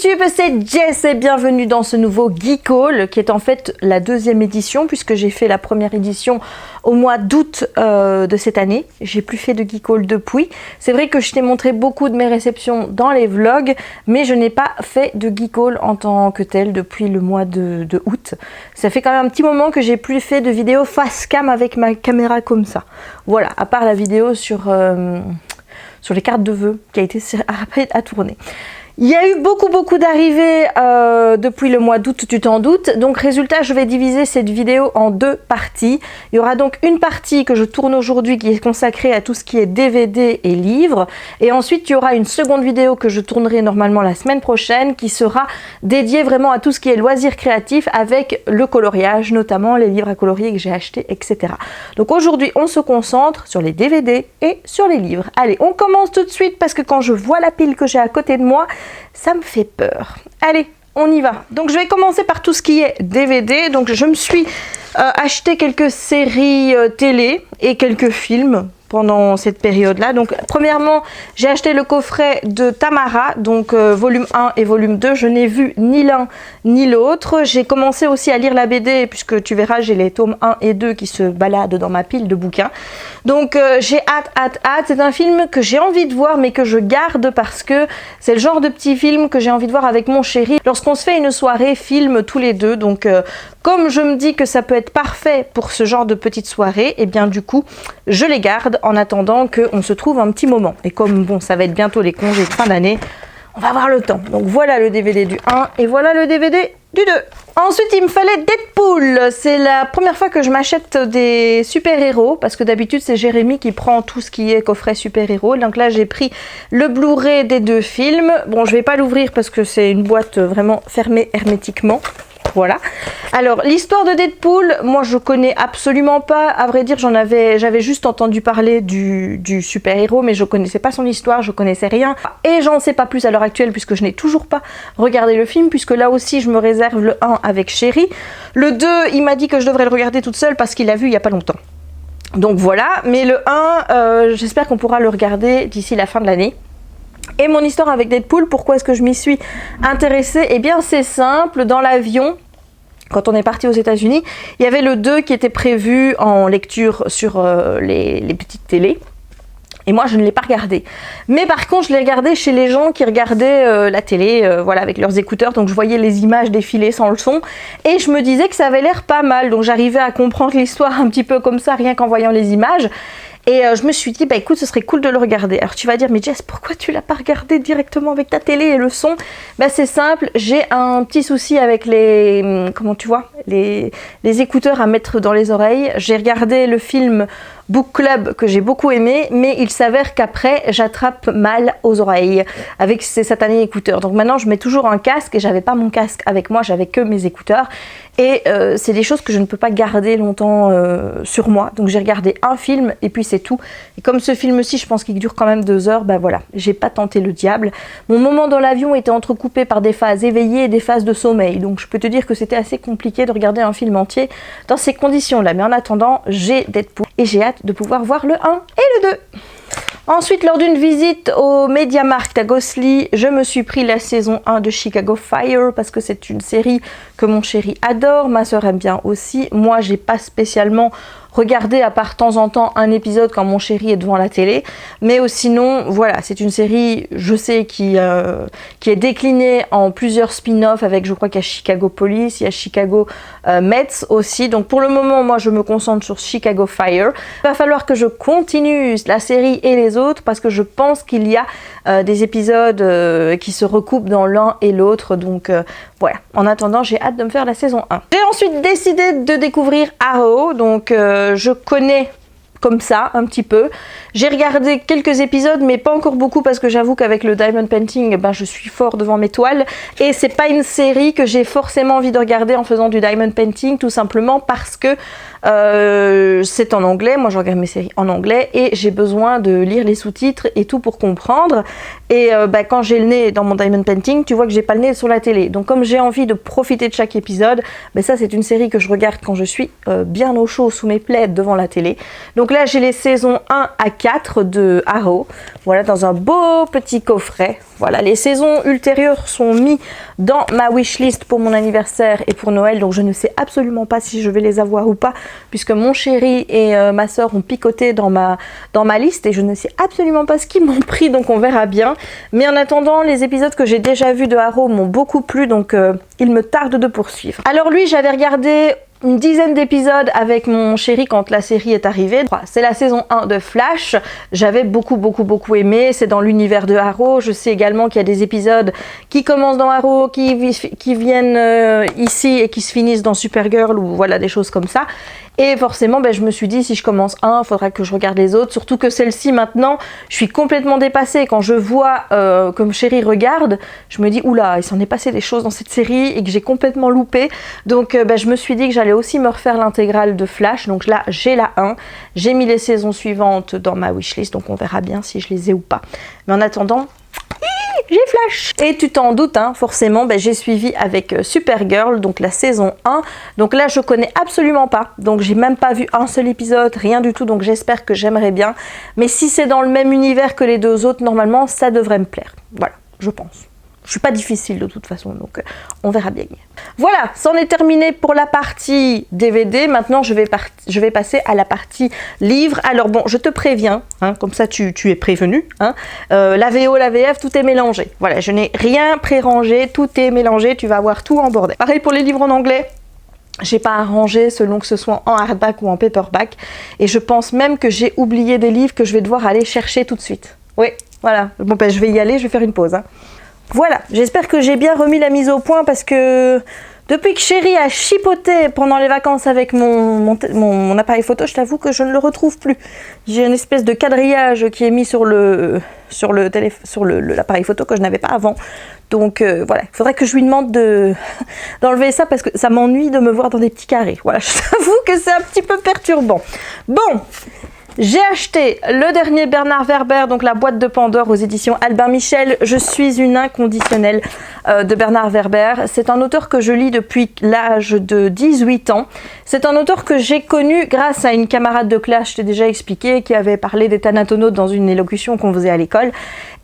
YouTube, c'est Jess et bienvenue dans ce nouveau Geek Haul qui est en fait la deuxième édition puisque j'ai fait la première édition au mois d'août de cette année. J'ai plus fait de Geek Haul depuis. C'est vrai que je t'ai montré beaucoup de mes réceptions dans les vlogs, mais je n'ai pas fait de Geek Haul en tant que tel depuis le mois de août. Ça fait quand même un petit moment que j'ai plus fait de vidéos face cam avec ma caméra comme ça. Voilà, à part la vidéo sur les cartes de vœux qui a été à tourner. Il y a eu beaucoup d'arrivées depuis le mois d'août, tu t'en doutes. Donc résultat, je vais diviser cette vidéo en deux parties. Il y aura donc une partie que je tourne aujourd'hui qui est consacrée à tout ce qui est DVD et livres. Et ensuite, il y aura une seconde vidéo que je tournerai normalement la semaine prochaine qui sera dédiée vraiment à tout ce qui est loisirs créatifs avec le coloriage, notamment les livres à colorier que j'ai achetés, etc. Donc aujourd'hui, on se concentre sur les DVD et sur les livres. Allez, on commence tout de suite parce que quand je vois la pile que j'ai à côté de moi, ça me fait peur. Allez, on y va. Donc je vais commencer par tout ce qui est DVD. Donc je me suis acheté quelques séries télé et quelques films pendant cette période-là. Donc premièrement, j'ai acheté le coffret de Tamara, donc volume 1 et volume 2. Je n'ai vu ni l'un ni l'autre. J'ai commencé aussi à lire la BD, puisque tu verras, j'ai les tomes 1 et 2 qui se baladent dans ma pile de bouquins. Donc j'ai hâte. C'est un film que j'ai envie de voir, mais que je garde parce que c'est le genre de petit film que j'ai envie de voir avec mon chéri lorsqu'on se fait une soirée film tous les deux. Donc comme je me dis que ça peut être parfait pour ce genre de petite soirée, et bien du coup, je les garde en attendant qu'on se trouve un petit moment. Et comme bon, ça va être bientôt les congés de fin d'année, on va avoir le temps. Donc voilà le DVD du 1 et voilà le DVD du 2. Ensuite, il me fallait Deadpool. C'est la première fois que je m'achète des super-héros parce que d'habitude, c'est Jérémy qui prend tout ce qui est coffret super-héros. Donc là, j'ai pris le Blu-ray des deux films. Bon, je vais pas l'ouvrir parce que c'est une boîte vraiment fermée hermétiquement. Voilà. Alors, l'histoire de Deadpool, moi je connais absolument pas. À vrai dire, j'avais juste entendu parler du super-héros, mais je connaissais pas son histoire, je connaissais rien. Et j'en sais pas plus à l'heure actuelle puisque je n'ai toujours pas regardé le film, puisque là aussi je me réserve le 1 avec Chéri. Le 2, il m'a dit que je devrais le regarder toute seule parce qu'il l'a vu il y a pas longtemps. Donc voilà, mais le 1, j'espère qu'on pourra le regarder d'ici la fin de l'année. Et mon histoire avec Deadpool, pourquoi est-ce que je m'y suis intéressée? Eh bien c'est simple, dans l'avion, quand on est parti aux États-Unis, il y avait le 2 qui était prévu en lecture sur les petites télés. Et moi, je ne l'ai pas regardé. Mais par contre, je l'ai regardé chez les gens qui regardaient la télé, voilà, avec leurs écouteurs. Donc, je voyais les images défiler sans le son. Et je me disais que ça avait l'air pas mal. Donc, j'arrivais à comprendre l'histoire un petit peu comme ça, rien qu'en voyant les images. Et je me suis dit, bah écoute, ce serait cool de le regarder. Alors tu vas dire, mais Jess, pourquoi tu l'as pas regardé directement avec ta télé et le son? Bah c'est simple, j'ai un petit souci avec les, comment tu vois, les écouteurs à mettre dans les oreilles. J'ai regardé le film Book Club que j'ai beaucoup aimé, mais il s'avère qu'après j'attrape mal aux oreilles avec ces satanés écouteurs. Donc maintenant je mets toujours un casque et j'avais pas mon casque avec moi, j'avais que mes écouteurs. Et c'est des choses que je ne peux pas garder longtemps sur moi. Donc j'ai regardé un film et puis c'est tout. Et comme ce film-ci, je pense qu'il dure quand même 2 heures, ben voilà, j'ai pas tenté le diable. Mon moment dans l'avion était entrecoupé par des phases éveillées et des phases de sommeil. Donc je peux te dire que c'était assez compliqué de regarder un film entier dans ces conditions-là. Mais en attendant, j'ai Deadpool et j'ai hâte de pouvoir voir le 1 et le 2. Ensuite, lors d'une visite au MediaMarkt à Gosselies, je me suis pris la saison 1 de Chicago Fire parce que c'est une série que mon chéri adore, ma soeur aime bien aussi. Moi, j'ai pas spécialement regardé à part de temps en temps un épisode quand mon chéri est devant la télé, mais sinon voilà, c'est une série, je sais, qui est déclinée en plusieurs spin-offs avec, je crois qu'il y a Chicago Police, il y a Chicago Mets aussi. Donc pour le moment, moi je me concentre sur Chicago Fire. Il va falloir que je continue la série et les autres parce que je pense qu'il y a des épisodes qui se recoupent dans l'un et l'autre. Donc voilà, en attendant, j'ai hâte de me faire la saison 1. J'ai ensuite décidé de découvrir Arrow, donc je connais comme ça un petit peu. J'ai regardé quelques épisodes mais pas encore beaucoup parce que j'avoue qu'avec le diamond painting, ben, je suis fort devant mes toiles et c'est pas une série que j'ai forcément envie de regarder en faisant du diamond painting, tout simplement parce que c'est en anglais. Moi je regarde mes séries en anglais et j'ai besoin de lire les sous-titres et tout pour comprendre. Et bah, quand j'ai le nez dans mon diamond painting, tu vois que j'ai pas le nez sur la télé. Donc comme j'ai envie de profiter de chaque épisode, bah, ça c'est une série que je regarde quand je suis bien au chaud sous mes plaids devant la télé. Donc Donc là j'ai les saisons 1 à 4 de Arrow, voilà, dans un beau petit coffret. Voilà, les saisons ultérieures sont mises dans ma wishlist pour mon anniversaire et pour Noël, donc je ne sais absolument pas si je vais les avoir ou pas, puisque mon chéri et ma soeur ont picoté dans ma liste et je ne sais absolument pas ce qu'ils m'ont pris, donc on verra bien. Mais en attendant, les épisodes que j'ai déjà vus de Arrow m'ont beaucoup plu, donc il me tarde de poursuivre. Alors lui, j'avais regardé une dizaine d'épisodes avec mon chéri quand la série est arrivée. C'est la saison 1 de Flash. J'avais beaucoup aimé. C'est dans l'univers de Arrow. Je sais également qu'il y a des épisodes qui commencent dans Arrow, qui viennent ici et qui se finissent dans Supergirl ou voilà, des choses comme ça. Et forcément, je me suis dit, si je commence un, il faudra que je regarde les autres. Surtout que celle-ci, maintenant, je suis complètement dépassée. Quand je vois que mon chéri regarde, je me dis, oula, il s'en est passé des choses dans cette série et que j'ai complètement loupé. Donc, je me suis dit que j'allais aussi me refaire l'intégrale de Flash. Donc là, j'ai la 1. J'ai mis les saisons suivantes dans ma wishlist. Donc, on verra bien si je les ai ou pas. Mais en attendant, j'ai Flash. Et tu t'en doutes, hein, forcément, j'ai suivi avec Supergirl, donc la saison 1. Donc là, je connais absolument pas. Donc j'ai même pas vu un seul épisode, rien du tout. Donc j'espère que j'aimerais bien. Mais si c'est dans le même univers que les deux autres, normalement, ça devrait me plaire. Voilà, je pense. Je suis pas difficile de toute façon, donc on verra bien. Voilà, c'en est terminé pour la partie DVD. Maintenant, je vais passer à la partie livre. Alors bon, je te préviens, hein, comme ça tu es prévenu. Hein, la VO, la VF, tout est mélangé. Voilà, je n'ai rien pré-rangé, tout est mélangé, tu vas avoir tout en bordel. Pareil pour les livres en anglais. J'ai pas arrangé selon que ce soit en hardback ou en paperback. Et je pense même que j'ai oublié des livres que je vais devoir aller chercher tout de suite. Oui, voilà. Bon, je vais y aller, je vais faire une pause. Hein. Voilà, j'espère que j'ai bien remis la mise au point parce que depuis que chéri a chipoté pendant les vacances avec mon appareil photo, je t'avoue que je ne le retrouve plus. J'ai une espèce de quadrillage qui est mis sur l'appareil photo que je n'avais pas avant. Donc voilà, il faudrait que je lui demande d'enlever ça parce que ça m'ennuie de me voir dans des petits carrés. Voilà, je t'avoue que c'est un petit peu perturbant. Bon, j'ai acheté le dernier Bernard Werber, donc la boîte de Pandore aux éditions Albin Michel. Je suis une inconditionnelle de Bernard Werber. C'est un auteur que je lis depuis l'âge de 18 ans. C'est un auteur que j'ai connu grâce à une camarade de classe, je t'ai déjà expliqué, qui avait parlé des Thanatonautes dans une élocution qu'on faisait à l'école.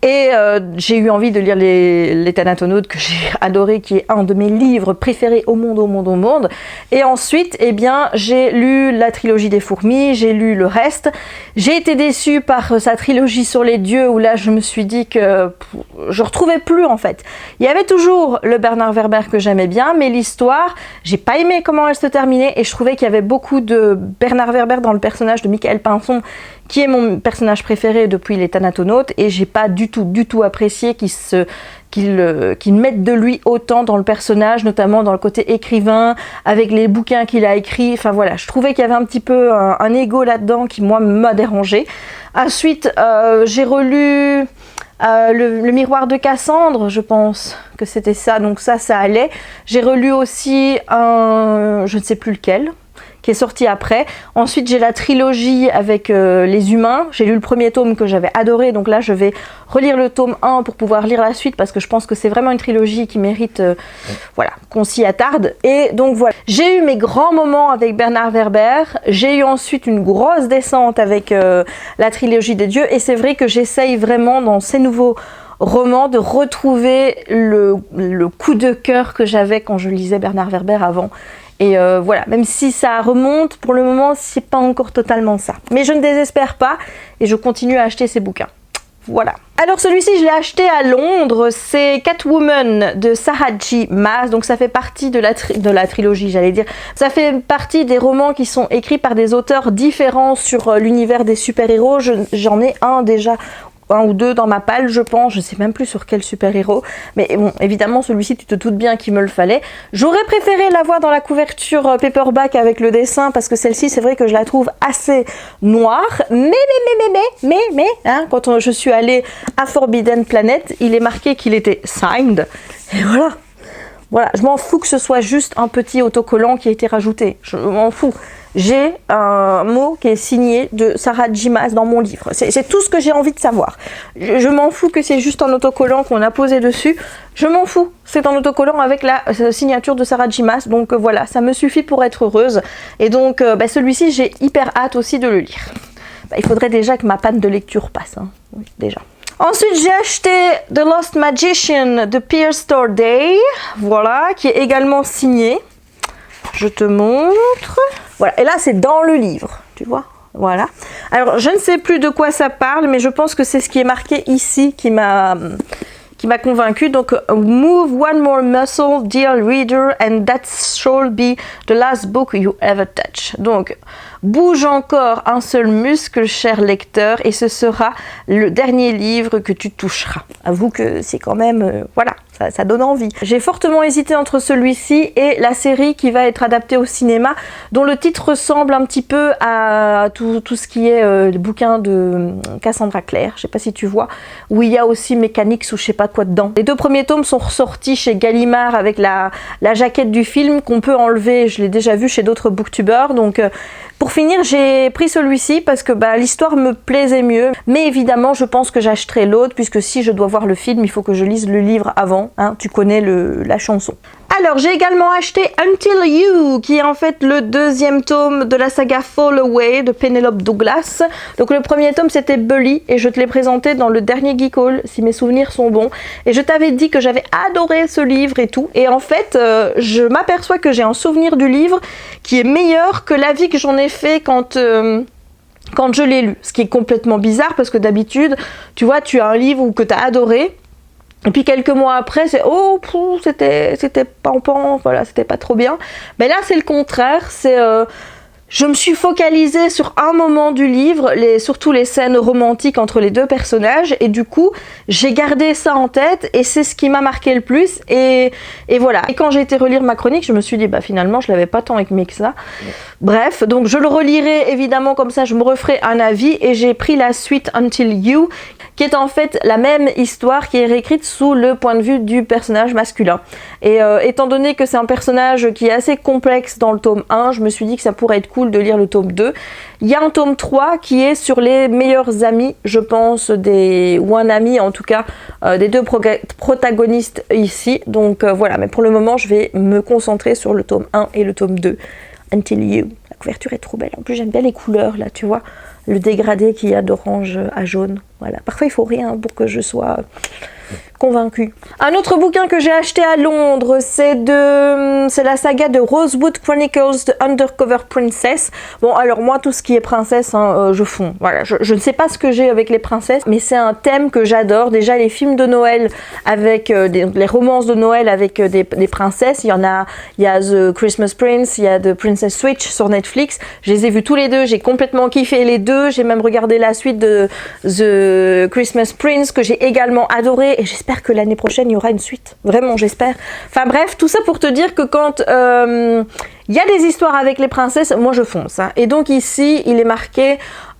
Et j'ai eu envie de lire les Thanatonautes que j'ai adoré, qui est un de mes livres préférés au monde. Et ensuite, eh bien, j'ai lu la trilogie des fourmis, j'ai lu le reste. J'ai été déçue par sa trilogie sur les dieux, où là, je me suis dit que je retrouvais plus, en fait. Il y avait toujours le Bernard Werber que j'aimais bien, mais l'histoire, j'ai pas aimé comment elle se terminait, et je trouvais qu'il y avait beaucoup de Bernard Werber dans le personnage de Michael Pinson, qui est mon personnage préféré depuis les Thanatonautes, et j'ai pas du tout apprécié qu'il mette de lui autant dans le personnage, notamment dans le côté écrivain, avec les bouquins qu'il a écrits. Enfin voilà, je trouvais qu'il y avait un petit peu un ego là-dedans qui, moi, m'a dérangé. Ensuite, j'ai relu le miroir de Cassandre, je pense que c'était ça, donc ça allait. J'ai relu aussi je ne sais plus lequel, qui est sorti après. Ensuite, j'ai la trilogie avec les humains. J'ai lu le premier tome que j'avais adoré, donc là je vais relire le tome 1 pour pouvoir lire la suite, parce que je pense que c'est vraiment une trilogie qui mérite voilà, qu'on s'y attarde. Et donc voilà, j'ai eu mes grands moments avec Bernard Werber. J'ai eu ensuite une grosse descente avec la trilogie des dieux, et c'est vrai que j'essaye vraiment dans ces nouveaux romans de retrouver le coup de cœur que j'avais quand je lisais Bernard Werber avant. Et voilà, même si ça remonte, pour le moment, c'est pas encore totalement ça. Mais je ne désespère pas et je continue à acheter ces bouquins. Voilà. Alors celui-ci, je l'ai acheté à Londres. C'est Catwoman de Sarah J. Maas. Donc ça fait partie de la trilogie, j'allais dire. Ça fait partie des romans qui sont écrits par des auteurs différents sur l'univers des super-héros. J'en ai un ou deux dans ma palle, je pense, je sais même plus sur quel super-héros, mais bon, évidemment celui-ci, tu te doutes bien qu'il me le fallait. J'aurais préféré l'avoir dans la couverture paperback avec le dessin, parce que celle-ci, c'est vrai que je la trouve assez noire, mais, hein, quand je suis allée à Forbidden Planet, il est marqué qu'il était signed, et voilà, je m'en fous que ce soit juste un petit autocollant qui a été rajouté, je m'en fous. J'ai un mot qui est signé de Sarah J. Maas dans mon livre. C'est tout ce que j'ai envie de savoir. Je m'en fous que c'est juste un autocollant qu'on a posé dessus. Je m'en fous. C'est un autocollant avec la signature de Sarah J. Maas. Donc voilà, ça me suffit pour être heureuse. Et donc celui-ci, j'ai hyper hâte aussi de le lire. bah, il faudrait déjà que ma panne de lecture passe, hein. Oui, déjà. Ensuite, j'ai acheté The Lost Magician de Pierce Torday, voilà, qui est également signé. Je te montre. Voilà, et là, c'est dans le livre, tu vois. Voilà. Alors, je ne sais plus de quoi ça parle, mais je pense que c'est ce qui est marqué ici qui m'a convaincu. Donc, move one more muscle, dear reader, and that shall be the last book you ever touch. Donc, bouge encore un seul muscle, cher lecteur, et ce sera le dernier livre que tu toucheras. Avoue que c'est quand même, voilà, ça donne envie. J'ai fortement hésité entre celui-ci et la série qui va être adaptée au cinéma, dont le titre ressemble un petit peu à tout ce qui est le bouquin de Cassandra Clare, je sais pas si tu vois, où il y a aussi Mécaniques ou je sais pas quoi dedans. Les 2 premiers tomes sont ressortis chez Gallimard avec la jaquette du film qu'on peut enlever, je l'ai déjà vu chez d'autres booktubers, donc pour finir, j'ai pris celui-ci parce que bah, l'histoire me plaisait mieux. Mais évidemment, je pense que j'achèterai l'autre puisque si je dois voir le film, il faut que je lise le livre avant. Hein, tu connais la chanson. Alors, j'ai également acheté Until You, qui est en fait le 2e tome de la saga Fall Away de Penelope Douglas. Donc le premier tome, c'était Bully, et je te l'ai présenté dans le dernier Geek Haul, si mes souvenirs sont bons. Et je t'avais dit que j'avais adoré ce livre et tout. Et en fait, je m'aperçois que j'ai un souvenir du livre qui est meilleur que l'avis que j'en ai fait quand je l'ai lu. Ce qui est complètement bizarre, parce que d'habitude, tu vois, tu as un livre que tu as adoré, et puis quelques mois après, c'est oh, c'était pampant, voilà, c'était pas trop bien. Mais là, c'est le contraire. C'est je me suis focalisée sur un moment du livre, surtout les scènes romantiques entre les 2 personnages, et du coup, j'ai gardé ça en tête, et c'est ce qui m'a marqué le plus, et voilà. Et quand j'ai été relire ma chronique, je me suis dit, bah finalement, je l'avais pas tant aimé que ça. Bref, donc je le relirai évidemment, comme ça, je me referai un avis, et j'ai pris la suite Until You, qui est en fait la même histoire qui est réécrite sous le point de vue du personnage masculin. Et étant donné que c'est un personnage qui est assez complexe dans le tome 1, je me suis dit que ça pourrait être cool de lire le tome 2. Il y a un tome 3 qui est sur les meilleurs amis, je pense, ou un ami en tout cas, des 2 protagonistes ici. Donc voilà, mais pour le moment, je vais me concentrer sur le tome 1 et le tome 2. Until You. La couverture est trop belle. En plus, j'aime bien les couleurs, là, tu vois. Le dégradé qu'il y a d'orange à jaune. Voilà. Parfois, il faut rien pour que je sois convaincue. Un autre bouquin que j'ai acheté à Londres, c'est la saga de Rosewood Chronicles de Undercover Princess. Bon, alors moi, tout ce qui est princesse, hein, je fonds. Voilà, je ne sais pas ce que j'ai avec les princesses, mais c'est un thème que j'adore. Déjà, les films de Noël avec les romances de Noël avec des princesses, il y a The Christmas Prince, il y a The Princess Switch sur Netflix. Je les ai vus tous les 2, j'ai complètement kiffé les 2. J'ai même regardé la suite de The Christmas Prince que j'ai également adoré, et j'espère que l'année prochaine il y aura une suite, vraiment j'espère. Enfin bref, tout ça pour te dire que quand il y a des histoires avec les princesses, moi je fonce, hein. Et donc ici il est marqué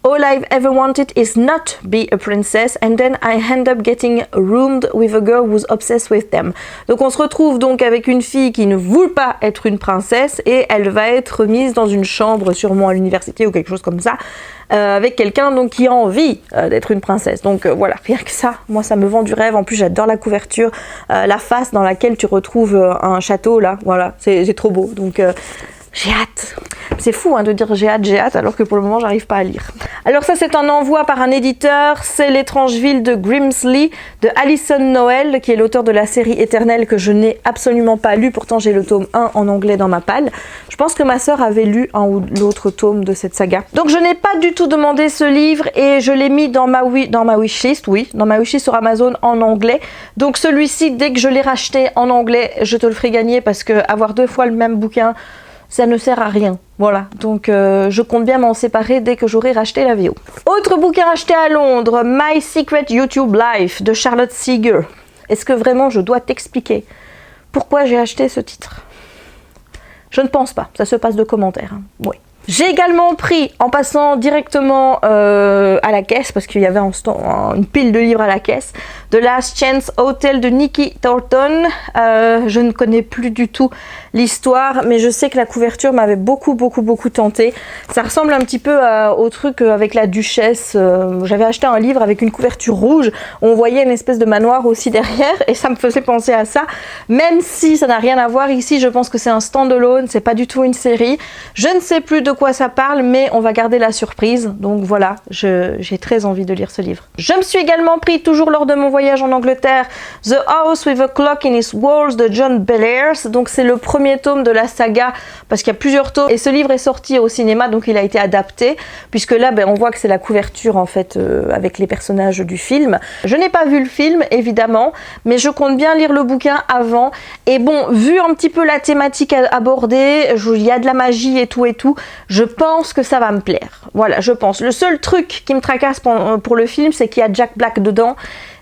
All I've ever wanted is not be a princess, and then I end up getting roomed with a girl who's obsessed with them. Donc on se retrouve donc avec une fille qui ne veut pas être une princesse, et elle va être mise dans une chambre, sûrement à l'université ou quelque chose comme ça, avec quelqu'un donc qui a envie d'être une princesse. Donc voilà, rien que ça, moi ça me vend du rêve. En plus j'adore la couverture, la face dans laquelle tu retrouves un château là, voilà, c'est trop beau. Donc j'ai hâte. C'est fou hein, de dire j'ai hâte alors que pour le moment j'arrive pas à lire. Alors ça c'est un envoi par un éditeur, c'est L'étrange ville de Grimsley de Alison Noël, qui est l'auteur de la série Éternelle que je n'ai absolument pas lu, pourtant j'ai le tome 1 en anglais dans ma palle. Je pense que ma sœur avait lu un ou l'autre tome de cette saga. Donc je n'ai pas du tout demandé ce livre et je l'ai mis dans ma wishlist, oui, dans ma wishlist sur Amazon en anglais. Donc celui-ci, dès que je l'ai racheté en anglais, je te le ferai gagner parce que avoir 2 fois le même bouquin, ça ne sert à rien. Voilà, donc je compte bien m'en séparer dès que j'aurai racheté la VO. Autre bouquin acheté à Londres, My Secret YouTube Life de Charlotte Seeger. Est-ce que vraiment je dois t'expliquer pourquoi j'ai acheté ce titre? Je ne pense pas, ça se passe de commentaires. Hein. Oui. J'ai également pris, en passant directement à la caisse, parce qu'il y avait une pile de livres à la caisse, The Last Chance Hotel de Nikki Thornton. Je ne connais plus du tout l'histoire, mais je sais que la couverture m'avait beaucoup tenté. Ça ressemble un petit peu au truc avec la duchesse. J'avais acheté un livre avec une couverture rouge, on voyait une espèce de manoir aussi derrière, et ça me faisait penser à ça. Même si ça n'a rien à voir ici, je pense que c'est un stand-alone, c'est pas du tout une série. Je ne sais plus de quoi ça parle, mais on va garder la surprise. Donc voilà, j'ai très envie de lire ce livre. Je me suis également pris, toujours lors de mon voyage en Angleterre, The House with a Clock in Its Walls de John Bellairs. Donc c'est le premier tome de la saga, parce qu'il y a plusieurs tomes. Et ce livre est sorti au cinéma, donc il a été adapté, puisque là, on voit que c'est la couverture, en fait, avec les personnages du film. Je n'ai pas vu le film, évidemment, mais je compte bien lire le bouquin avant. Et bon, vu un petit peu la thématique abordée, il y a de la magie et tout, je pense que ça va me plaire. Voilà, je pense. Le seul truc qui me tracasse pour le film, c'est qu'il y a Jack Black dedans.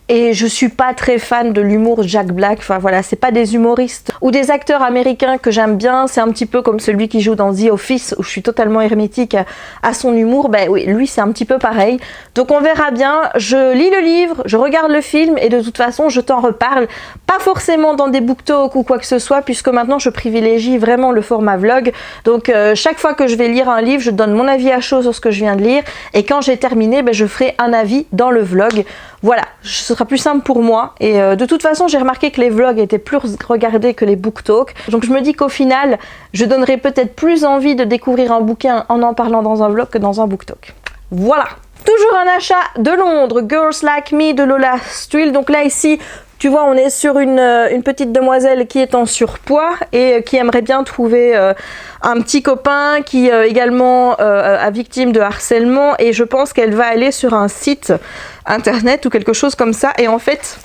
Et je suis pas très fan de l'humour Jack Black. Enfin voilà, c'est pas des humoristes ou des acteurs américains que j'aime bien. C'est un petit peu comme celui qui joue dans The Office, où je suis totalement hermétique à son humour. Oui, lui c'est un petit peu pareil. Donc on verra bien. Je lis le livre, je regarde le film et de toute façon je t'en reparle. Pas forcément dans des BookTok ou quoi que ce soit, puisque maintenant je privilégie vraiment le format vlog. Donc chaque fois que je vais lire un livre, je donne mon avis à chaud sur ce que je viens de lire. Et quand j'ai terminé, je ferai un avis dans le vlog. Voilà, ce sera plus simple pour moi. Et de toute façon, j'ai remarqué que les vlogs étaient plus regardés que les BookTok. Donc je me dis qu'au final, je donnerai peut-être plus envie de découvrir un bouquin en parlant dans un vlog que dans un BookTok. Voilà. Toujours un achat de Londres, Girls Like Me de Lola Stewart. Donc là ici, tu vois, on est sur une petite demoiselle qui est en surpoids et qui aimerait bien trouver un petit copain qui également a victime de harcèlement, et je pense qu'elle va aller sur un site internet ou quelque chose comme ça. Et en fait,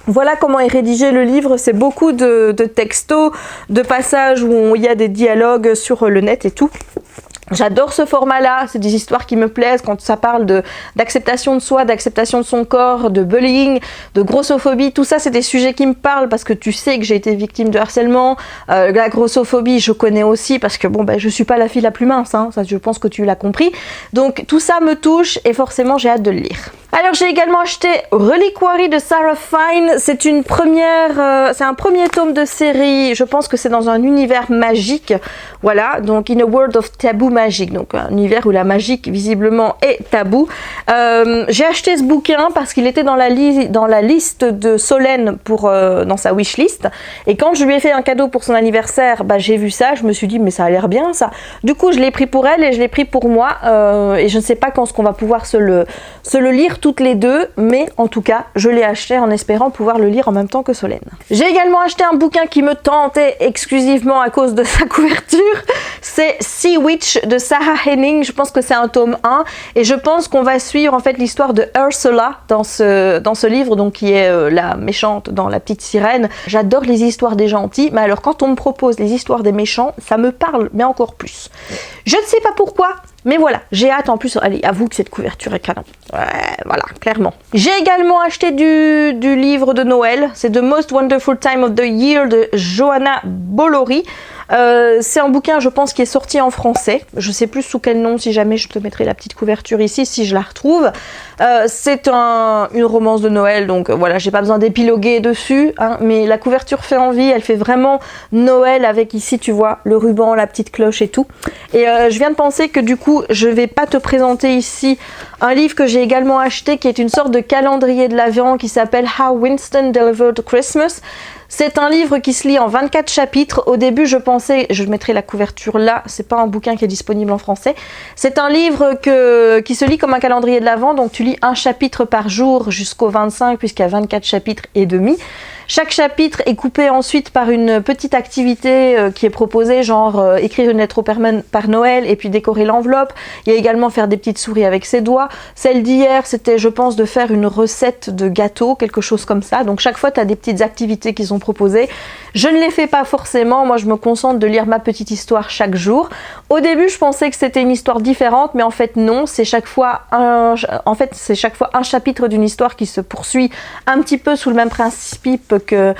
voilà comment est rédigé le livre. C'est beaucoup de textos, de passages où il y a des dialogues sur le net et tout. J'adore ce format-là, c'est des histoires qui me plaisent quand ça parle d'acceptation de soi, d'acceptation de son corps, de bullying, de grossophobie. Tout ça, c'est des sujets qui me parlent parce que tu sais que j'ai été victime de harcèlement. La grossophobie, je connais aussi parce que je suis pas la fille la plus mince, hein, ça je pense que tu l'as compris. Donc tout ça me touche et forcément j'ai hâte de le lire. Alors j'ai également acheté Reliquary de Sarah Fine. C'est un premier tome de série. Je pense que c'est dans un univers magique. Voilà, donc In a World of Taboo Magic, donc un univers où la magie visiblement est tabou. J'ai acheté ce bouquin parce qu'il était dans la liste de Solène dans sa wishlist. Et quand je lui ai fait un cadeau pour son anniversaire, j'ai vu ça, je me suis dit mais ça a l'air bien ça. Du coup je l'ai pris pour elle et je l'ai pris pour moi. Et je ne sais pas quand est-ce qu'on va pouvoir se le lire toutes les deux, mais en tout cas je l'ai acheté en espérant pouvoir le lire en même temps que Solène. J'ai également acheté un bouquin qui me tentait exclusivement à cause de sa couverture. C'est Sea Witch de Sarah Henning. Je pense que c'est un tome 1 et je pense qu'on va suivre en fait l'histoire de Ursula dans ce livre, donc qui est la méchante dans La Petite Sirène. J'adore les histoires des gentils, mais alors quand on me propose les histoires des méchants, ça me parle, mais encore plus. Je ne sais pas pourquoi, mais voilà, j'ai hâte. En plus, allez, avoue que cette couverture est canon. Ouais, voilà, clairement. J'ai également acheté du livre de Noël. C'est The Most Wonderful Time of the Year de Johanna Bollory. C'est un bouquin, je pense, qui est sorti en français. Je sais plus sous quel nom, si jamais je te mettrai la petite couverture ici, si je la retrouve. C'est une romance de Noël, donc voilà, j'ai pas besoin d'épiloguer dessus, hein, mais la couverture fait envie, elle fait vraiment Noël avec ici, tu vois, le ruban, la petite cloche et tout. Et je viens de penser que du coup, je vais pas te présenter ici un livre que j'ai également acheté, qui est une sorte de calendrier de l'Avent qui s'appelle How Winston Delivered Christmas. C'est un livre qui se lit en 24 chapitres. Au début, je pensais, je mettrai la couverture là, c'est pas un bouquin qui est disponible en français. C'est un livre qui se lit comme un calendrier de l'Avent, donc tu lis un chapitre par jour jusqu'au 25, puisqu'il y a 24 chapitres et demi. Chaque chapitre est coupé ensuite par une petite activité qui est proposée, genre écrire une lettre au Père Noël et puis décorer l'enveloppe. Il y a également faire des petites souris avec ses doigts. Celle d'hier, c'était, je pense, de faire une recette de gâteau, quelque chose comme ça. Donc chaque fois, tu as des petites activités qui sont proposées. Je ne les fais pas forcément. Moi, je me concentre de lire ma petite histoire chaque jour. Au début, je pensais que c'était une histoire différente, mais en fait, non. C'est chaque fois un chapitre d'une histoire qui se poursuit un petit peu sous le même principe que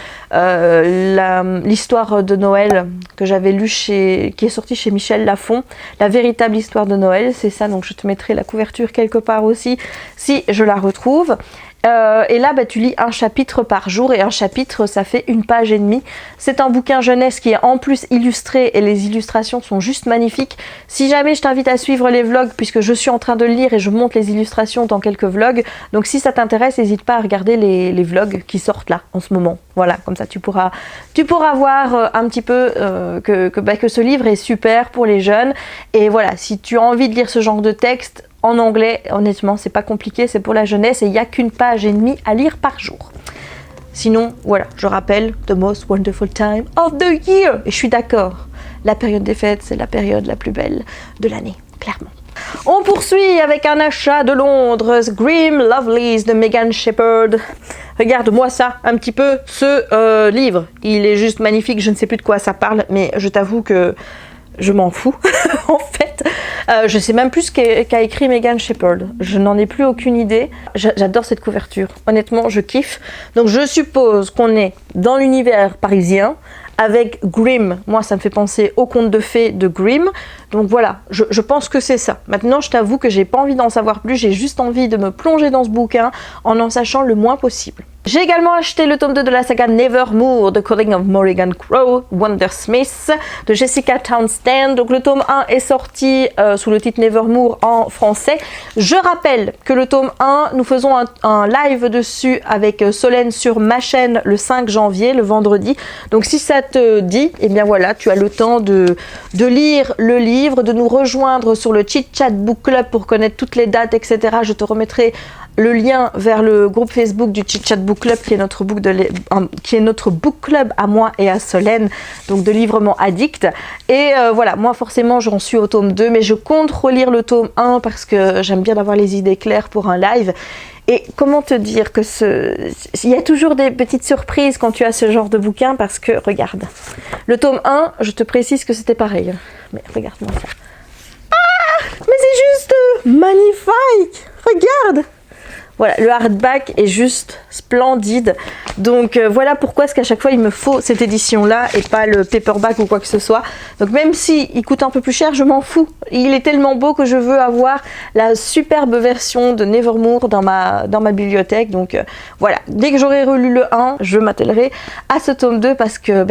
l'histoire de Noël que j'avais lu qui est sortie chez Michel Lafon, La véritable histoire de Noël, c'est ça. Donc je te mettrai la couverture quelque part aussi si je la retrouve. Et là, bah, tu lis un chapitre par jour et un chapitre, ça fait 1 page et demie. C'est un bouquin jeunesse qui est en plus illustré et les illustrations sont juste magnifiques. Si jamais je t'invite à suivre les vlogs, puisque je suis en train de le lire et je monte les illustrations dans quelques vlogs. Donc si ça t'intéresse, n'hésite pas à regarder les vlogs qui sortent là en ce moment. Voilà, comme ça tu pourras voir un petit peu que ce livre est super pour les jeunes. Et voilà, si tu as envie de lire ce genre de texte, en anglais, honnêtement, c'est pas compliqué, c'est pour la jeunesse et il n'y a qu'1 page et demie à lire par jour. Sinon, voilà, je rappelle, the most wonderful time of the year. Et je suis d'accord, la période des fêtes, c'est la période la plus belle de l'année, clairement. On poursuit avec un achat de Londres, Grim Lovelies de Megan Shepherd. Regarde-moi ça, un petit peu, ce livre. Il est juste magnifique, je ne sais plus de quoi ça parle, mais je t'avoue que je m'en fous, en fait. Je sais même plus ce qu'a écrit Megan Shepherd. Je n'en ai plus aucune idée. J'adore cette couverture. Honnêtement, je kiffe. Donc, je suppose qu'on est dans l'univers parisien avec Grimm. Moi, ça me fait penser au conte de fées de Grimm. Donc voilà, je pense que c'est ça. Maintenant, je t'avoue que j'ai pas envie d'en savoir plus. J'ai juste envie de me plonger dans ce bouquin en sachant le moins possible. J'ai également acheté le tome 2 de la saga Nevermore, The Calling of Morrigan Crow, Wondersmith, de Jessica Townsend. Donc le tome 1 est sorti sous le titre Nevermore en français. Je rappelle que le tome 1, nous faisons un live dessus avec Solène sur ma chaîne le 5 janvier, le vendredi. Donc si ça te dit, eh bien voilà, tu as le temps de lire le livre, de nous rejoindre sur le Chit Chat Book Club pour connaître toutes les dates, etc. Je te remettrai le lien vers le groupe Facebook du Chit Chat Book Club qui est notre book club à moi et à Solène, donc de livrement addict. Et voilà, moi forcément j'en suis au tome 2, mais je compte relire le tome 1 parce que j'aime bien avoir les idées claires pour un live. Et comment te dire que il y a toujours des petites surprises quand tu as ce genre de bouquin, parce que regarde, le tome 1, je te précise que c'était pareil, mais regarde-moi ça. Ah, mais c'est juste magnifique, regarde. Voilà, le hardback est juste splendide. Donc voilà pourquoi est-ce qu'à chaque fois il me faut cette édition-là et pas le paperback ou quoi que ce soit. Donc même s'il coûte un peu plus cher, je m'en fous. Il est tellement beau que je veux avoir la superbe version de Nevermore dans ma bibliothèque. Donc voilà, dès que j'aurai relu le 1, je m'attellerai à ce tome 2 parce que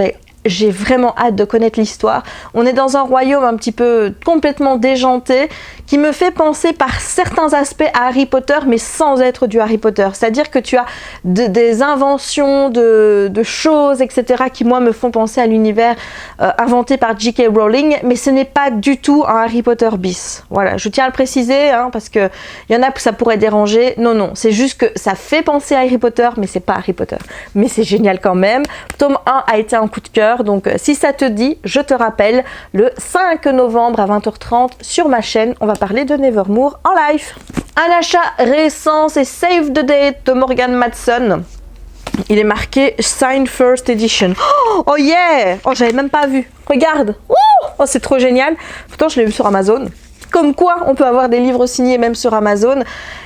j'ai vraiment hâte de connaître l'histoire. On est dans un royaume un petit peu complètement déjanté qui me fait penser par certains aspects à Harry Potter, mais sans être du Harry Potter. C'est-à-dire que tu as des inventions de choses, etc. qui, moi, me font penser à l'univers inventé par J.K. Rowling, mais ce n'est pas du tout un Harry Potter bis. Voilà, je tiens à le préciser, hein, parce qu'il y en a que ça pourrait déranger. Non, non, c'est juste que ça fait penser à Harry Potter, mais c'est pas Harry Potter. Mais c'est génial quand même. Tome 1 a été un coup de cœur, donc si ça te dit, je te rappelle, le 5 novembre à 20h30 sur ma chaîne, on va parler de Nevermore en live. Un achat récent, c'est Save the Date de Morgan Matson. Il est marqué Signed First Edition. Oh yeah! Oh, j'avais même pas vu. Regarde! Oh, c'est trop génial. Pourtant, je l'ai vu sur Amazon. Comme quoi, on peut avoir des livres signés même sur Amazon.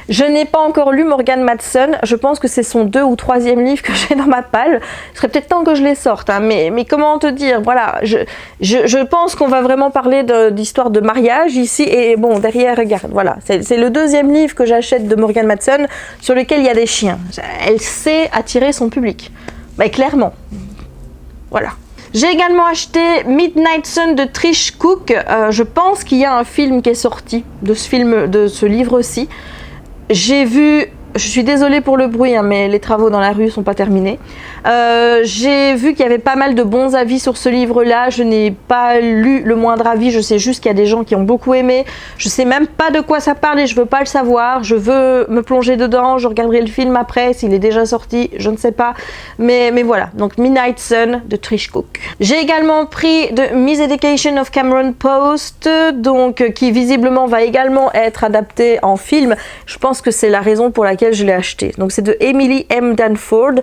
Je n'ai pas encore lu Morgan Matson. Je pense que c'est son 2e ou 3e livre que j'ai dans ma palle. Il serait peut-être temps que je les sorte. Hein. Mais comment te dire? Voilà, je pense qu'on va vraiment parler d'histoire de mariage ici. Et bon, derrière, regarde, voilà. C'est le 2e livre que j'achète de Morgan Matson sur lequel il y a des chiens. Elle sait attirer son public. Clairement. Voilà. J'ai également acheté Midnight Sun de Trish Cook. Je pense qu'il y a un film qui est sorti de ce livre-ci. J'ai vu, je suis désolée pour le bruit, hein, mais les travaux dans la rue sont pas terminés. J'ai vu qu'il y avait pas mal de bons avis sur ce livre-là. Je n'ai pas lu le moindre avis. Je sais juste qu'il y a des gens qui ont beaucoup aimé. Je sais même pas de quoi ça parle et je veux pas le savoir. Je veux me plonger dedans. Je regarderai le film après s'il est déjà sorti. Je ne sais pas. Mais voilà. Donc Midnight Sun de Trish Cook. J'ai également pris The Miseducation of Cameron Post, donc qui visiblement va également être adapté en film. Je pense que c'est la raison pour laquelle je l'ai acheté. Donc c'est de Emily M. Danforth.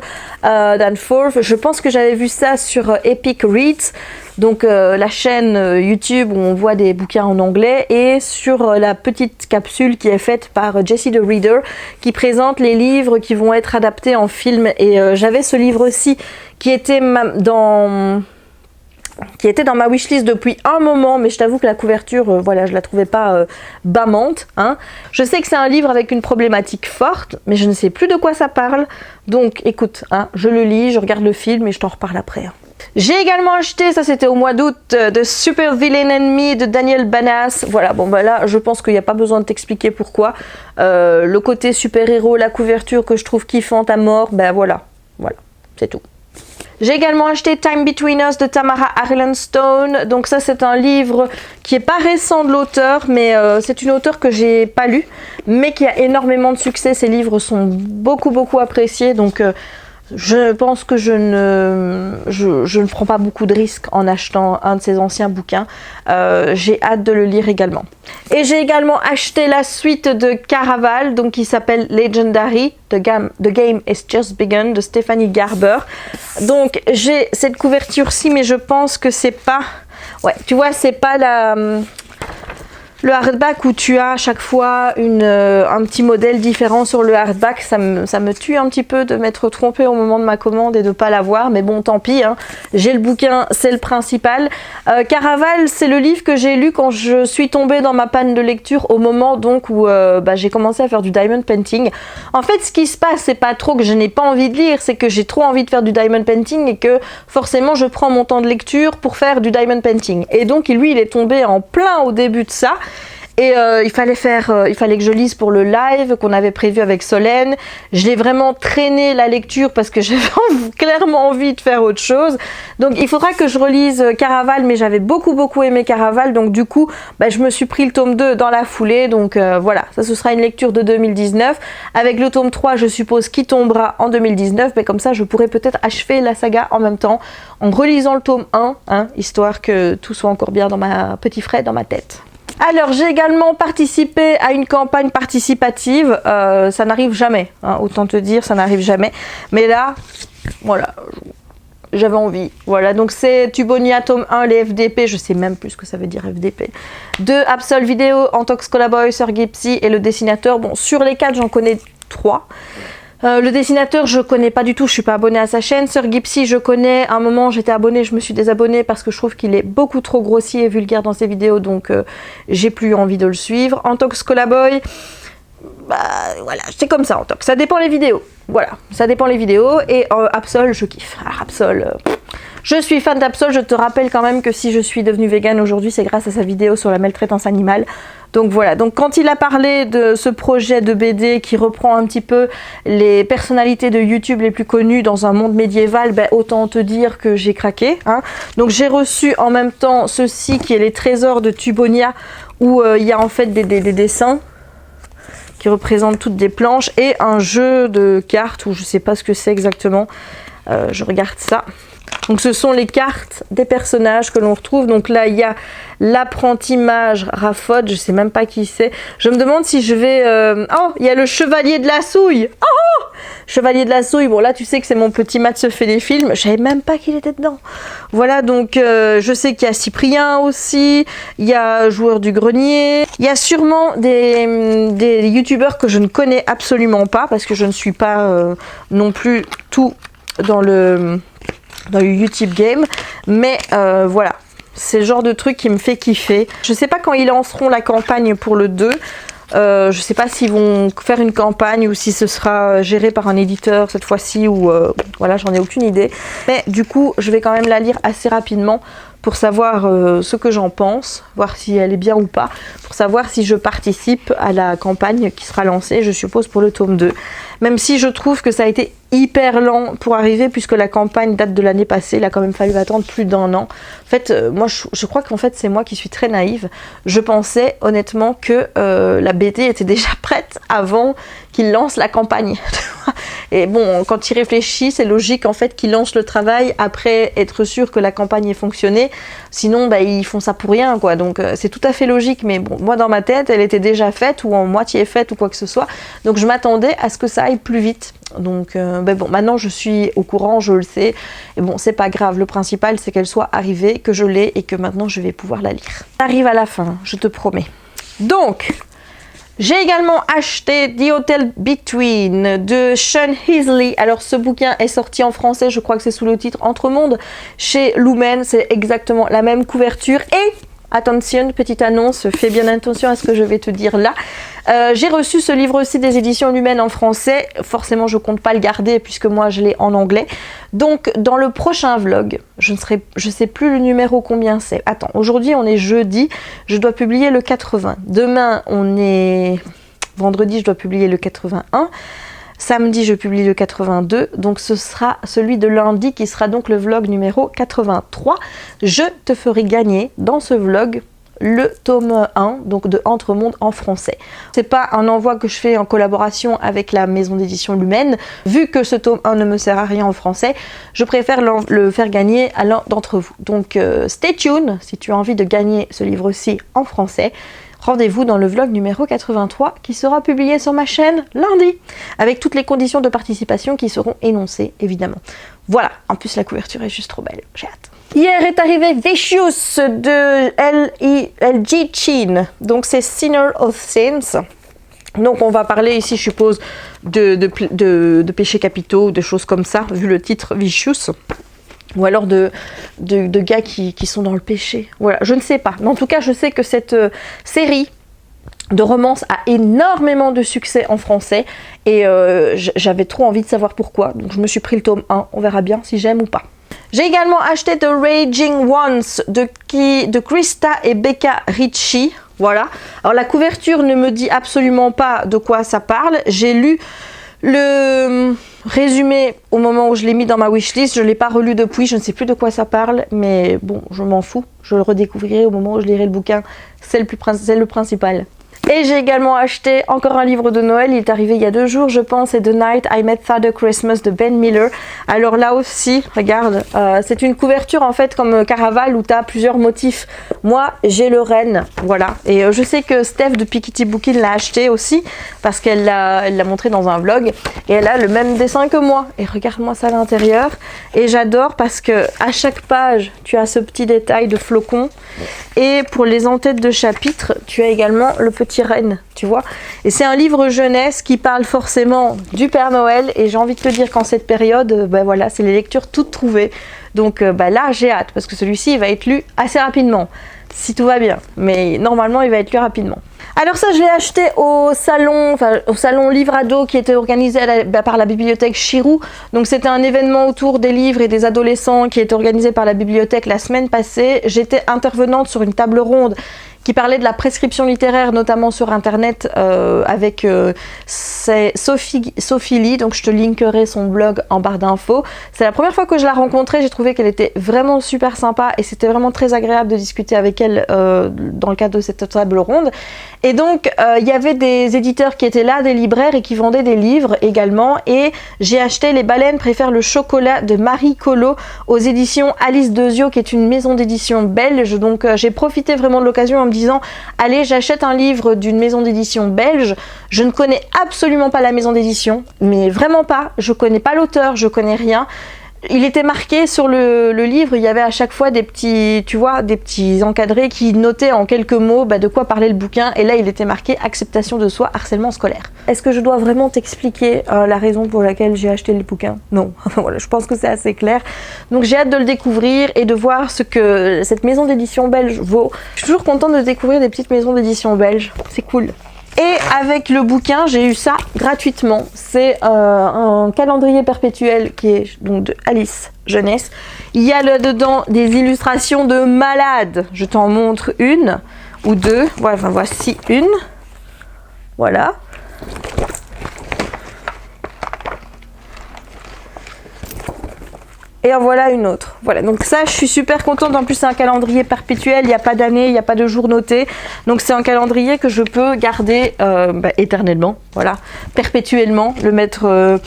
Je pense que j'avais vu ça sur Epic Reads, donc la chaîne YouTube où on voit des bouquins en anglais, et sur la petite capsule qui est faite par Jessie the Reader qui présente les livres qui vont être adaptés en film. Et j'avais ce livre aussi qui était dans qui était dans ma wishlist depuis un moment, mais je t'avoue que la couverture, voilà, je la trouvais pas bâmante. Hein. Je sais que c'est un livre avec une problématique forte, mais je ne sais plus de quoi ça parle. Donc écoute, hein, je le lis, je regarde le film et je t'en reparle après. Hein. J'ai également acheté, ça c'était au mois d'août, The Super Villain and Me de Daniel Banas. Voilà, bon bah là je pense qu'il n'y a pas besoin de t'expliquer pourquoi. Le côté super-héros, la couverture que je trouve kiffante à mort, ben voilà, c'est tout. J'ai également acheté Time Between Us de Tamara Arlenstone. Donc ça c'est un livre qui est pas récent de l'auteur, mais c'est une auteure que j'ai pas lu, mais qui a énormément de succès. Ses livres sont beaucoup appréciés, donc je pense que je ne prends pas beaucoup de risques en achetant un de ses anciens bouquins. J'ai hâte de le lire également. Et j'ai également acheté la suite de Caraval, donc qui s'appelle Legendary, The Game is Just Begun de Stephanie Garber. Donc j'ai cette couverture-ci, mais je pense que c'est pas... Ouais, tu vois, c'est pas le hardback où tu as à chaque fois un petit modèle différent sur le hardback. Ça me tue un petit peu de m'être trompée au moment de ma commande et de ne pas l'avoir, mais bon tant pis, hein. J'ai le bouquin, c'est le principal. Caraval, c'est le livre que j'ai lu quand je suis tombée dans ma panne de lecture au moment donc où j'ai commencé à faire du diamond painting. En fait ce qui se passe, c'est pas trop que je n'ai pas envie de lire, c'est que j'ai trop envie de faire du diamond painting et que forcément je prends mon temps de lecture pour faire du diamond painting. Et donc lui il est tombé en plein au début de ça. Et il fallait que je lise pour le live qu'on avait prévu avec Solène. Je l'ai vraiment traîné la lecture parce que j'avais clairement envie de faire autre chose. Donc il faudra que je relise Caraval, mais j'avais beaucoup aimé Caraval. Donc du coup, je me suis pris le tome 2 dans la foulée. Donc voilà, ça ce sera une lecture de 2019. Avec le tome 3, je suppose, qui tombera en 2019. Mais comme ça, je pourrais peut-être achever la saga en même temps en relisant le tome 1, hein, histoire que tout soit encore bien dans ma petit frais dans ma tête. Alors j'ai également participé à une campagne participative, ça n'arrive jamais, hein, autant te dire, ça n'arrive jamais, mais là, voilà, j'avais envie, voilà, donc c'est Tubonia tome 1, les FDP, je sais même plus ce que ça veut dire FDP, de Absol Vidéo, Antox Collaboy, Sir Gipsy et le dessinateur, bon sur les 4 j'en connais 3. Le dessinateur je connais pas du tout, je suis pas abonnée à sa chaîne. Sir Gipsy je connais, à un moment j'étais abonnée, je me suis désabonnée parce que je trouve qu'il est beaucoup trop grossier et vulgaire dans ses vidéos, donc j'ai plus envie de le suivre. Antox Collaboy, voilà, c'est comme ça Antox, ça dépend les vidéos, voilà, ça dépend les vidéos. Et Absol je kiffe, Absol, je suis fan d'Absol. Je te rappelle quand même que si je suis devenue végane aujourd'hui, c'est grâce à sa vidéo sur la maltraitance animale. Donc voilà, donc quand il a parlé de ce projet de BD qui reprend un petit peu les personnalités de YouTube les plus connues dans un monde médiéval, autant te dire que j'ai craqué. Hein. Donc j'ai reçu en même temps ceci qui est les trésors de Tubonia, où il y a en fait des dessins qui représentent toutes des planches et un jeu de cartes où je sais pas ce que c'est exactement. Je regarde ça. Donc ce sont les cartes des personnages que l'on retrouve. Donc là il y a l'apprenti mage Raphod, je sais même pas qui c'est. Je me demande si je vais... Oh, il y a le chevalier de la souille. Oh, chevalier de la souille. Bon là tu sais que c'est mon petit Matt se fait des films. Je savais même pas qu'il était dedans. Voilà, donc je sais qu'il y a Cyprien aussi. Il y a Joueur du Grenier. Il y a sûrement des youtubeurs que je ne connais absolument pas parce que je ne suis pas non plus tout dans le YouTube game, mais voilà, c'est le genre de truc qui me fait kiffer. Je sais pas quand ils lanceront la campagne pour le 2, je sais pas s'ils vont faire une campagne ou si ce sera géré par un éditeur cette fois-ci, ou voilà, j'en ai aucune idée, mais du coup je vais quand même la lire assez rapidement pour savoir ce que j'en pense, voir si elle est bien ou pas, pour savoir si je participe à la campagne qui sera lancée, je suppose, pour le tome 2. Même si je trouve que ça a été hyper lent pour arriver, puisque la campagne date de l'année passée, il a quand même fallu attendre plus d'1 an. En fait, moi je crois qu'en fait c'est moi qui suis très naïve. Je pensais honnêtement que la BD était déjà prête avant qu'il lance la campagne. Et bon, quand il réfléchit, c'est logique en fait qu'il lance le travail après être sûr que la campagne ait fonctionné. Sinon, ils font ça pour rien, quoi. Donc c'est tout à fait logique. Mais bon, moi dans ma tête, elle était déjà faite ou en moitié faite ou quoi que ce soit. Donc je m'attendais à ce que ça aille plus vite. Donc bon, maintenant je suis au courant, je le sais. Et bon, c'est pas grave. Le principal, c'est qu'elle soit arrivée, que je l'ai et que maintenant je vais pouvoir la lire. On arrive à la fin, je te promets. Donc, J'ai également acheté The Hotel Between de Sean Heasley. Alors ce bouquin est sorti en français, je crois que c'est sous le titre Entremonde chez Lumen. C'est exactement la même couverture. Et attention, petite annonce, fais bien attention à ce que je vais te dire là. J'ai reçu ce livre aussi des éditions Lumen en français. Forcément, je compte pas le garder puisque moi je l'ai en anglais. Donc, dans le prochain vlog, je sais plus le numéro combien c'est. Attends, aujourd'hui on est jeudi, je dois publier le 80. Demain, on est vendredi, je dois publier le 81. Samedi, je publie le 82, donc ce sera celui de lundi qui sera donc le vlog numéro 83. Je te ferai gagner dans ce vlog le tome 1, donc de Entremonde en français. C'est pas un envoi que je fais en collaboration avec la maison d'édition Lumen. Vu que ce tome 1 ne me sert à rien en français, je préfère le faire gagner à l'un d'entre vous. Donc stay tuned si tu as envie de gagner ce livre-ci en français. Rendez-vous dans le vlog numéro 83 qui sera publié sur ma chaîne lundi, avec toutes les conditions de participation qui seront énoncées évidemment. Voilà, en plus la couverture est juste trop belle, j'ai hâte. Hier est arrivé Vicious de L.G. Chin, donc c'est Sinner of Sins. Donc on va parler ici je suppose de péchés capitaux, de choses comme ça, vu le titre Vicious. Ou alors de gars qui sont dans le péché. Voilà, je ne sais pas. Mais en tout cas, je sais que cette série de romance a énormément de succès en français. Et j'avais trop envie de savoir pourquoi. Donc je me suis pris le tome 1. On verra bien si j'aime ou pas. J'ai également acheté The Raging Ones de Krista et Becca Ritchie. Voilà. Alors la couverture ne me dit absolument pas de quoi ça parle. J'ai lu le résumé au moment où je l'ai mis dans ma wishlist, je ne l'ai pas relu depuis, je ne sais plus de quoi ça parle, mais bon, je m'en fous, je le redécouvrirai au moment où je lirai le bouquin, c'est le principal. Et j'ai également acheté encore un livre de Noël, il est arrivé il y a 2 jours je pense, c'est The Night I Met Father Christmas de Ben Miller. Alors là aussi, regarde, c'est une couverture en fait comme Caraval où tu as plusieurs motifs. Moi j'ai le renne, voilà. Et je sais que Steph de Piketty Bookin l'a acheté aussi parce qu'elle l'a montré dans un vlog et elle a le même dessin que moi. Et regarde-moi ça à l'intérieur. Et j'adore parce que à chaque page tu as ce petit détail de flocon et pour les en-têtes de chapitre tu as également le petit renne, tu vois. Et c'est un livre jeunesse qui parle forcément du Père Noël et j'ai envie de te dire qu'en cette période, ben voilà, c'est les lectures toutes trouvées. Donc là j'ai hâte parce que celui-ci il va être lu assez rapidement, si tout va bien. Mais normalement il va être lu rapidement. Alors ça je l'ai acheté au salon livre ado qui était organisé par la bibliothèque Chirou. Donc c'était un événement autour des livres et des adolescents qui était organisé par la bibliothèque la semaine passée. J'étais intervenante sur une table ronde qui parlait de la prescription littéraire, notamment sur internet, avec Sophie Lee, donc je te linkerai son blog en barre d'infos. C'est la première fois que je la rencontrais, j'ai trouvé qu'elle était vraiment super sympa et c'était vraiment très agréable de discuter avec elle dans le cadre de cette table ronde. Et donc il y avait des éditeurs qui étaient là, des libraires et qui vendaient des livres également, et j'ai acheté Les baleines préfèrent le chocolat de Marie Collot aux éditions Alice Dezio, qui est une maison d'édition belge. Donc j'ai profité vraiment de l'occasion en me disant allez, j'achète un livre d'une maison d'édition belge. Je ne connais absolument pas la maison d'édition, mais vraiment pas, je connais pas l'auteur, je connais rien. Il était marqué sur le livre, il y avait à chaque fois des petits, tu vois, des petits encadrés qui notaient en quelques mots de quoi parlait le bouquin, et là il était marqué acceptation de soi, harcèlement scolaire. Est-ce que je dois vraiment t'expliquer la raison pour laquelle j'ai acheté le bouquin? Non, voilà, je pense que c'est assez clair. Donc j'ai hâte de le découvrir et de voir ce que cette maison d'édition belge vaut. Je suis toujours contente de découvrir des petites maisons d'édition belges, c'est cool. Et avec le bouquin, j'ai eu ça gratuitement. C'est un calendrier perpétuel qui est donc de Alice Jeunesse. Il y a là-dedans des illustrations de malades. Je t'en montre une ou deux. Voilà, enfin, voici une. Voilà. Et en voilà une autre. Voilà, donc ça je suis super contente. En plus c'est un calendrier perpétuel, il n'y a pas d'année, il n'y a pas de jour noté. Donc c'est un calendrier que je peux garder éternellement, voilà, perpétuellement, le mettre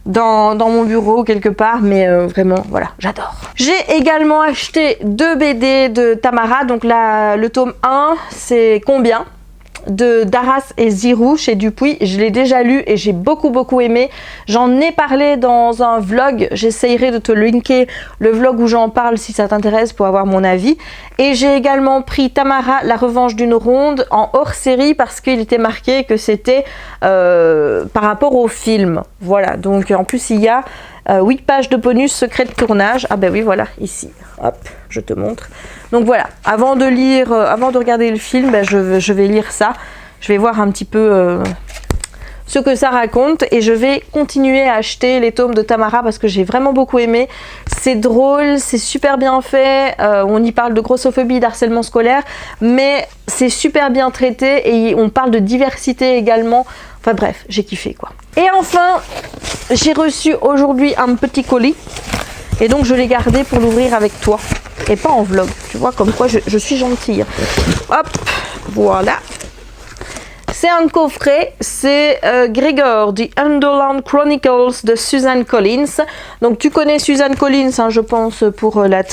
dans mon bureau quelque part, mais vraiment voilà, j'adore. J'ai également acheté 2 BD de Tamara, donc là le tome 1 c'est Combien ? de d'Aras et Zirou chez Dupuis. Je l'ai déjà lu et j'ai beaucoup aimé. J'en ai parlé dans un vlog. J'essayerai de te linker le vlog où j'en parle si ça t'intéresse pour avoir mon avis. Et j'ai également pris Tamara, la revanche d'une ronde en hors-série parce qu'il était marqué que c'était par rapport au film. Voilà, donc en plus il y a 8 pages de bonus secret de tournage. Ah ben oui, voilà, ici. Hop, je te montre. Donc voilà, avant de lire, avant de regarder le film, ben je vais lire ça. Je vais voir un petit peu ce que ça raconte et je vais continuer à acheter les tomes de Tamara parce que j'ai vraiment beaucoup aimé. C'est drôle, c'est super bien fait, on y parle de grossophobie, d'harcèlement scolaire, mais c'est super bien traité et on parle de diversité également. Enfin bref, j'ai kiffé quoi. Et enfin, j'ai reçu aujourd'hui un petit colis et donc je l'ai gardé pour l'ouvrir avec toi et pas en vlog, tu vois, comme quoi je suis gentille. Hop, voilà. C'est un coffret, c'est Gregor, The Underland Chronicles de Suzanne Collins. Donc tu connais Suzanne Collins, hein, je pense, pour la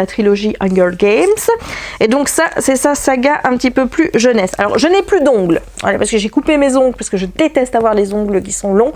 trilogie Hunger Games. Et donc ça, c'est sa saga un petit peu plus jeunesse. Alors je n'ai plus d'ongles, voilà, parce que j'ai coupé mes ongles, parce que je déteste avoir les ongles qui sont longs.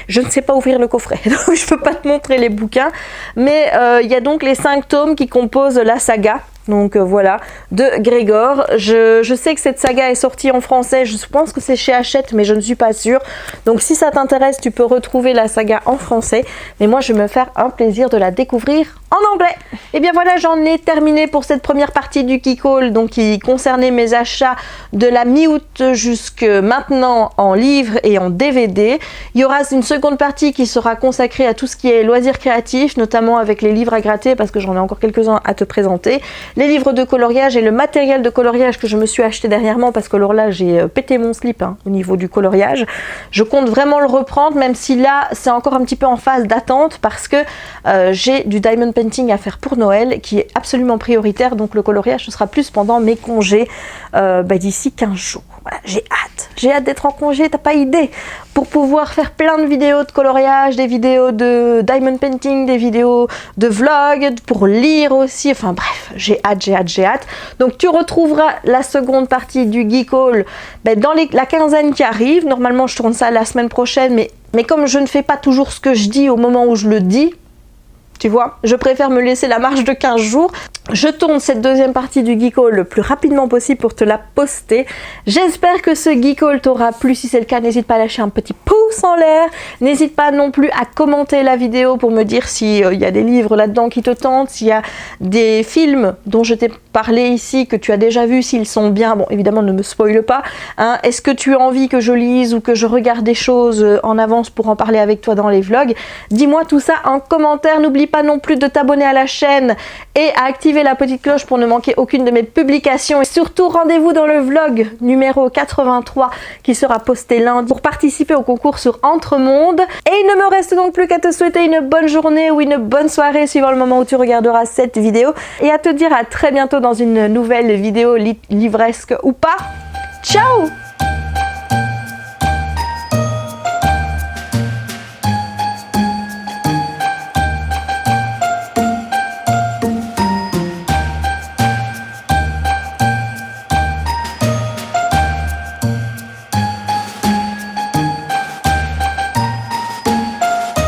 Je ne sais pas ouvrir le coffret, donc je ne peux pas te montrer les bouquins. Mais il y a donc les 5 tomes qui composent la saga. Donc voilà, de Gregor. Je sais que cette saga est sortie en français, je pense que c'est chez Hachette, mais je ne suis pas sûre. Donc si ça t'intéresse, tu peux retrouver la saga en français. Mais moi, je vais me faire un plaisir de la découvrir en anglais. Et bien voilà, j'en ai terminé pour cette première partie du Geek Haul, donc qui concernait mes achats de la mi-août jusque maintenant en livres et en DVD. Il y aura une seconde partie qui sera consacrée à tout ce qui est loisirs créatifs, notamment avec les livres à gratter, parce que j'en ai encore quelques-uns à te présenter. Les livres de coloriage et le matériel de coloriage que je me suis acheté dernièrement parce que alors là j'ai pété mon slip au niveau du coloriage. Je compte vraiment le reprendre, même si là c'est encore un petit peu en phase d'attente parce que j'ai du diamond painting à faire pour Noël qui est absolument prioritaire, donc le coloriage ce sera plus pendant mes congés d'ici 15 jours. Voilà, j'ai hâte d'être en congé, t'as pas idée, pour pouvoir faire plein de vidéos de coloriage, des vidéos de diamond painting, des vidéos de vlog, pour lire aussi, enfin bref, j'ai hâte. Donc tu retrouveras la seconde partie du Geek Haul dans la quinzaine qui arrive. Normalement je tourne ça la semaine prochaine, mais comme je ne fais pas toujours ce que je dis au moment où je le dis, tu vois, je préfère me laisser la marge de 15 jours. Je tourne cette deuxième partie du Geek Haul le plus rapidement possible pour te la poster. J'espère que ce Geek Haul t'aura plu. Si c'est le cas, n'hésite pas à lâcher un petit pouce en l'air. N'hésite pas non plus à commenter la vidéo pour me dire s'il y a des livres là-dedans qui te tentent, s'il y a des films dont je t'ai parlé ici que tu as déjà vus, s'ils sont bien. Bon, évidemment, ne me spoile pas. Hein. Est-ce que tu as envie que je lise ou que je regarde des choses en avance pour en parler avec toi dans les vlogs? Dis-moi tout ça en commentaire. N'oublie pas non plus de t'abonner à la chaîne et à activer la petite cloche pour ne manquer aucune de mes publications. Et surtout, rendez-vous dans le vlog numéro 83 qui sera posté lundi pour participer au concours sur Entremonde. Et il ne me reste donc plus qu'à te souhaiter une bonne journée ou une bonne soirée suivant le moment où tu regarderas cette vidéo et à te dire à très bientôt dans une nouvelle vidéo livresque ou pas. Ciao!